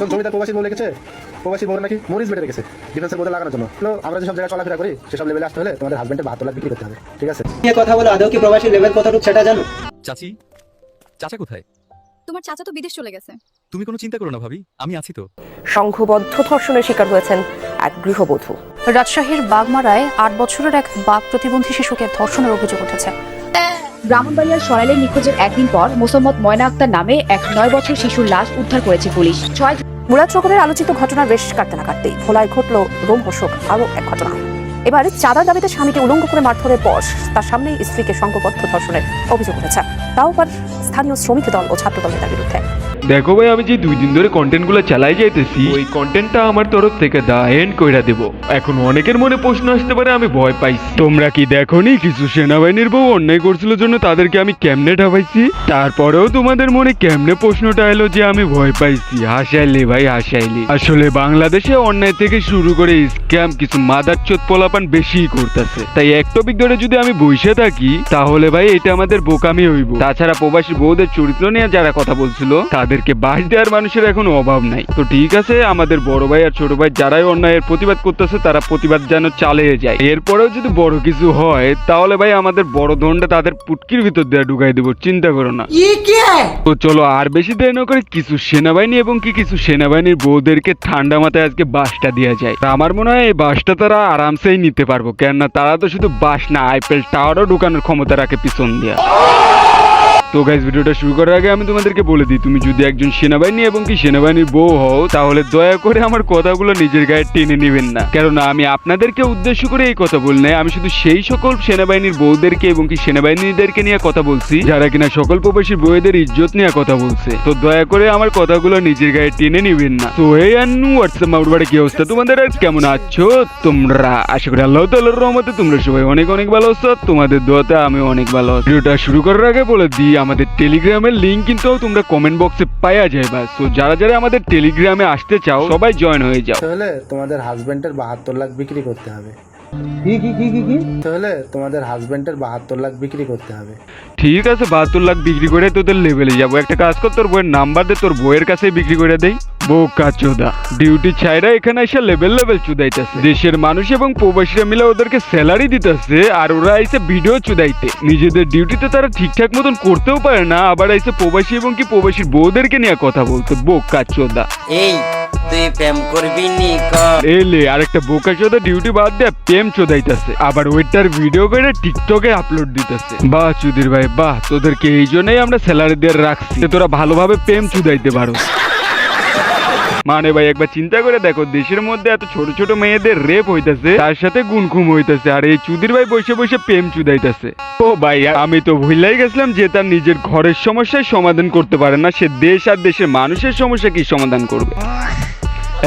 প্রথম জমিদার প্রবাসী বউ লিখেছে, প্রবাসী বউ নাকি মরিচ বেটে রেখেছে ডিফেন্সের বোধে লাগানোর জন্য। তো আমরা যেসব জায়গায় চলাফেরা করি সেসব লেভেলে আসতে হলে তোমাদের হাজবেন্ডের 72 লাখ বিক্রি করতে হবে, ঠিক আছে? নিয়ে কথা বলো, আদৌ কি প্রবাসী লেভেল কতটুকু সেটা জানো? চাচি, চাচা কোথায়? তোমার চাচা তো বিদেশ চলে গেছে। তুমি কোনো চিন্তা করো না ভাবি, আমি আছি তো। সংঘবদ্ধ ধর্ষণের শিকার হয়েছেন এক গৃহবধূ। রাজশাহীর বাগমারায় 8 বছরের এক বাঘ প্রতিবন্ধী শিশুকে ধর্ষণের অভিযোগ উঠেছে। ব্রাহ্মণবাড়িয়ার সরাইলের নিখোঁজের একদিন পর মোসাম্মদ ময়না আক্তার নামে এক 9 বছর শিশুর লাশ উদ্ধার করেছে পুলিশ। মুরাদনগরের আলোচিত ঘটনার বেশ কাটতে না কাটতেই ভোলায় ঘটল রোমহর্ষক আরও এক ঘটনা। এবার চাঁদার দাবিতে স্বামীকে উলঙ্গ করে মারধরের পর তার সামনেই স্ত্রীকে সংঘবদ্ধ ধর্ষণের অভিযোগ উঠেছে, তাও আবার স্থানীয় শ্রমিক দল ও ছাত্র দল নেতার বিরুদ্ধে। দেখো ভাই, আমি যে 2 দিন ধরে কন্টেন্টগুলো চালাই যাইতেছি, ওই কন্টেন্টটা আমার তরফ থেকে দা এন্ড কইরা দেব। এখন অনেকের মনে প্রশ্ন আসতে পারে আমি ভয় পাইছি। তোমরা কি দেখোনি কিছু সেনাবাহিনীর বউ অন্যায় করছিল জন্য তাদেরকে আমি কেমনে ঢাবাইছি? তারপরেও তোমাদের মনে কেমনে প্রশ্নটা এলো যে আমি ভয় পাইছি? হাসাইলে ভাই হাসাইলে। আসলে বাংলাদেশে অন্যায় থেকে শুরু করে স্ক্যাম কিছু মাদারচোদ পোলাপান বেশিই করতেছে। তাই এক টপিক ধরে যদি আমি বসে থাকি তাহলে ভাই এটা আমাদের বোকামি হইব। তাছাড়া প্রবাসী বউদের চরিত্র নিয়ে যারা কথা বলছিল তাদেরকে বাস দেওয়ার মানুষের এখন অভাব নাই। তো ঠিক আছে, আমাদের বড় ভাই আর ছোট ভাই যারাই অন্যায়ের প্রতিবাদ করতেছে তারা প্রতিবাদ যেন চালিয়ে যায়। এরপরেও যদি বড় কিছু হয় তাহলে ভাই আমাদের বড় ধনটা তাদের পুটকির ভিতর দিয়ে ঢুকাই দেবো, চিন্তা করো না। তো চলো আর বেশি দেরি না করে কিছু সেনাবাহিনী এবং কিছু সেনাবাহিনীর বউদেরকে ঠান্ডা মাথায় আজকে বাসটা দেওয়া যায়। আমার মনে হয় এই বাসটা তারা আরামসেই নিতে পারবো, কেননা তারা তো শুধু বাস না, আইফেল টাওয়ারও ঢুকানোর ক্ষমতা রাখে পিছন দিয়া। তো গাইস, ভিডিওটা শুরু করার আগে আমি তোমাদেরকে বলে দিই, তুমি যদি একজন সেনাবাহিনী এবং সেনাবাহিনীর বউ হও তাহলে দয়া করে আমার কথাগুলো নিজের গায়ে টেনে নেবেন না, কেননা আমি আপনাদেরকে উদ্দেশ্য করে এই কথা বলি নাই। আমি শুধু সেই সকল সেনাবাহিনীর বউদেরকে এবং সেনাবাহিনীদেরকে নিয়ে কথা বলছি যারা কিনা সকল প্রবাসী বউদের ইজ্জত নিয়ে কথা বলছে। তো দয়া করে আমার কথাগুলো নিজের গায়ে টেনে নেবেন না। তো এই আন্নু হোয়াটসঅ্যাপ মাউডবাড়ে কি অবস্থা তোমাদের, আর কেমন আছো তোমরা? আশা করি আল্লাহ তাআলার রহমতে তোমরা সবাই অনেক অনেক ভালো আছো। তোমাদের দোয়াতে আমি অনেক ভালো আছি। ভিডিওটা শুরু করার আগে বলে দিই, আমাদের টেলিগ্রামের লিংক কিন্তু তোমরা কমেন্ট বক্সে পাওয়া যাবে। সো যারা যারা আমাদের টেলিগ্রামে আসতে চাও সবাই জয়েন হয়ে যাও। তাহলে তোমাদের হাজবেন্ডের 72 লাখ বিক্রি করতে হবে। তাহলে তোমাদের হাজবেন্ডের 72 লাখ বিক্রি করতে হবে। ঠিক আছে, 72 লাখ বিক্রি করে তোদের লেভেলে যাবো। একটা কাজ কর, তোর বইয়ের নাম্বার দে, তোর বইয়ের কাছে বিক্রি করে দেই। বোকা চোদা, ডিউটি ছাইরা এখানে এসে লেভেল চুদাইতেছে। দেশের মানুষ এবং প্রবাসীরা মিলে ওদেরকে স্যালারি দিতেছে আর ওরা আইসে ভিডিও চুদাইতে। নিজেদের ডিউটিতে তারা ঠিকঠাক মতন করতেও পারে না, আবার আইসে প্রবাসী এবং প্রবাসীর বউদেরকে নিয়ে কথা বলতে। বোকা চোদা, এই তুই প্রেম করবি নি? এলে আরেকটা বোকা চোদা ডিউটি বাদ দিয়ে প্রেম চোদাইতেছে, আবার ওইটার ভিডিও করে টিকটকে আপলোড দিতেছে। বাহ চুদির ভাই বাহ, তোদেরকে এই জন্যই আমরা স্যালারি দিয়ে রাখছি, তোরা ভালোভাবে প্রেম চুদাইতে পারো। মানে ভাই একবার চিন্তা করে দেখো, দেশের মধ্যে এত ছোট ছোট মেয়েদের রেপ হইতেছে, তার সাথে গুনখুম হইতেছে, আর এই চুদির ভাই বসে বসে প্রেম চুদাইতেছে। ও ভাই, আমি তো ভুলাই গেছিলাম যে তার নিজের ঘরের সমস্যার সমাধান করতে পারে না, সে দেশ আর দেশের মানুষের সমস্যা কি সমাধান করবে?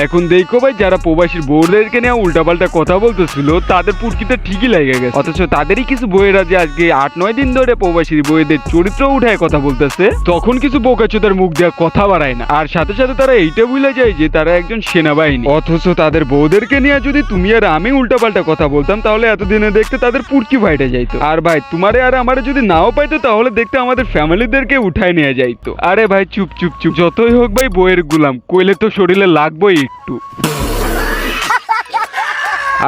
এখন দেখো ভাই, যারা প্রবাসীর বউদেরকে নিয়ে উল্টাপাল্টা কথা বলতেছিল তাদের পুটকিতে ঠিকই লেগে গেছে, অথচ তাদেরই কিছু বউয়েরা যে আজকে 8-9 দিন ধরে প্রবাসীর বউদের চরিত্র উঠায় কথা বলতেছে, তখন কিছু বোকাচোদার মুখ দেওয়া কথা বাড়ায় না, আর সাথে সাথে তারা এইটা ভুলে যায় যে তারা একজন সেনাবাহিনী। অথচ তাদের বউদেরকে নিয়ে যদি তুমি আর আমি উল্টাপাল্টা কথা বলতাম তাহলে এতদিনে দেখতে তাদের পুটকি ফাইটে যাইতো। আর ভাই, তোমারে আর আমারে যদি নাও পাইতো তাহলে দেখতে আমাদের ফ্যামিলিদেরকে উঠায় নিয়ে যাইতো। আরে ভাই চুপ চুপ চুপ, যতই হোক ভাই বউয়ের গুলাম, কইলে তো শরীরে লাগবোই একটু।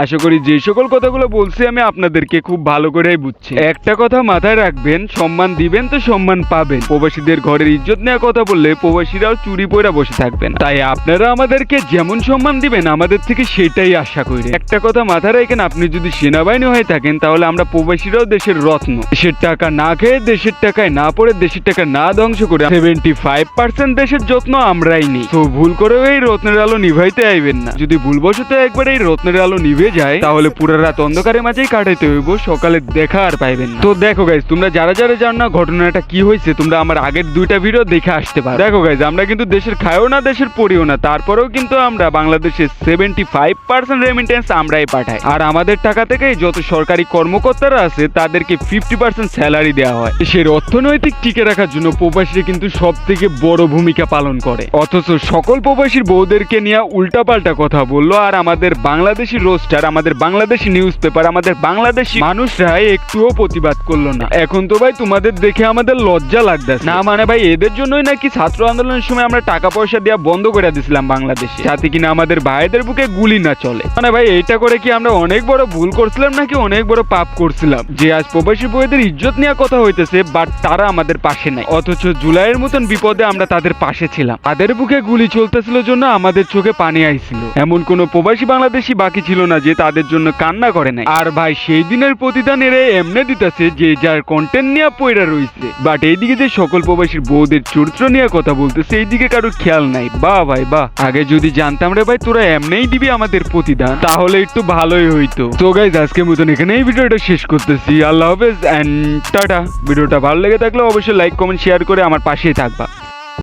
আশা করি যে সকল কথাগুলো বলছি আমি আপনাদেরকে খুব ভালো করেই বুঝছি। একটা কথা মাথায় রাখবেন, সম্মান দিবেন তো সম্মান পাবেন। প্রবাসীদের ঘরের ইজ্জত নিয়ে কথা বললে প্রবাসীরাও চুরি পয়রা বসে থাকবেন। তাই আপনারা আমাদেরকে যেমন সম্মান দিবেন আমাদের থেকে সেটাই আশা করি। একটা কথা মাথায় রাখেন, আপনি যদি সেনাবাহিনী হয়ে থাকেন তাহলে আমরা প্রবাসীরাও দেশের রত্ন। দেশের টাকা না খেয়ে, দেশের টাকায় না পড়ে, দেশের টাকা না ধ্বংস করে 75% দেশের যত্ন আমরাই নিই। তো ভুল করেও এই রত্নের আলো নিভাইতে আইবেন না। যদি ভুলবশত একবার এই রত্নের আলো নিভে যায় তাহলে পুরো রাত অন্ধকারের মাঝেই কাটাইতে হইব, সকালে দেখা আর পাইবেন না। তো দেখো গাইজ, তোমরা যারা যারা জানো না ঘটনাটা কি হয়েছে, তোমরা আমার আগের 2টা ভিডিও দেখে আসতে পারো। দেখো গাইজ, আমরা কিন্তু দেশের খাইও না, দেশের পড়িও না, তারপরেও কিন্তু আমরা বাংলাদেশের 75% রেমিটেন্স আমরাই পাঠাই। আর আমাদের টাকা থেকেই যত সরকারি কর্মকর্তারা আছে তাদেরকে 50% স্যালারি দেওয়া হয়। দেশের অর্থনৈতিক টিকে রাখার জন্য প্রবাসীরা কিন্তু সব থেকে বড় ভূমিকা পালন করে। অথচ সকল প্রবাসীর বউদেরকে নিয়ে উল্টাপাল্টা কথা বললো আর আমাদের বাংলাদেশি রোজ পোস্টার, আমাদের বাংলাদেশি নিউজ পেপার, আমাদের বাংলাদেশি মানুষরা একটুও প্রতিবাদ করলো না। এখন তো ভাই তোমাদের দেখে আমাদের লজ্জা লাগতেছে। না মানে ভাই এদের জন্যই নাকি ছাত্র আন্দোলনের সময় আমরা টাকা পয়সা দেওয়া বন্ধ করে দিয়েছিলাম বাংলাদেশে, যাতে কিনা আমাদের ভাইদের বুকে গুলি না চলে। মানে ভাই এটা করে কি আমরা অনেক বড় ভুল করছিলাম নাকি অনেক বড় পাপ করছিলাম যে আজ প্রবাসী বইদের ইজ্জত নেওয়া কথা হইতেছে, বাট তারা আমাদের পাশে নাই, অথচ জুলাইয়ের মতন বিপদে আমরা তাদের পাশে ছিলাম। তাদের বুকে গুলি চলতেছিল জন্য আমাদের চোখে পানি আইছিল। এমন কোন প্রবাসী বাংলাদেশি বাকি ছিল না যে তাদের জন্য কান্না করে নাই। আর ভাই সেই দিনের প্রতিদান এরা এমনি দিতেছে যে যার কন্টেন্ট নিয়ে পয়রা রয়েছে, বাট এইদিকে যে সকল প্রবাসীর বউদের চরিত্র নিয়ে কথা বলতেছে এইদিকে কারো খেয়াল নাই। বাহ ভাই বাহ, আগে যদি জানতাম রে ভাই তোরা এমনিই দিবি আমাদের প্রতিদান তাহলে একটু ভালোই হইতো। তো গাইজ আজকের মতন এখানে এই ভিডিওটা শেষ করতেছি। আল্লাহ হাফেজ এন্ড টাটা। ভিডিওটা ভালো লেগে থাকলে অবশ্যই লাইক কমেন্ট শেয়ার করে আমার পাশেই থাকবা।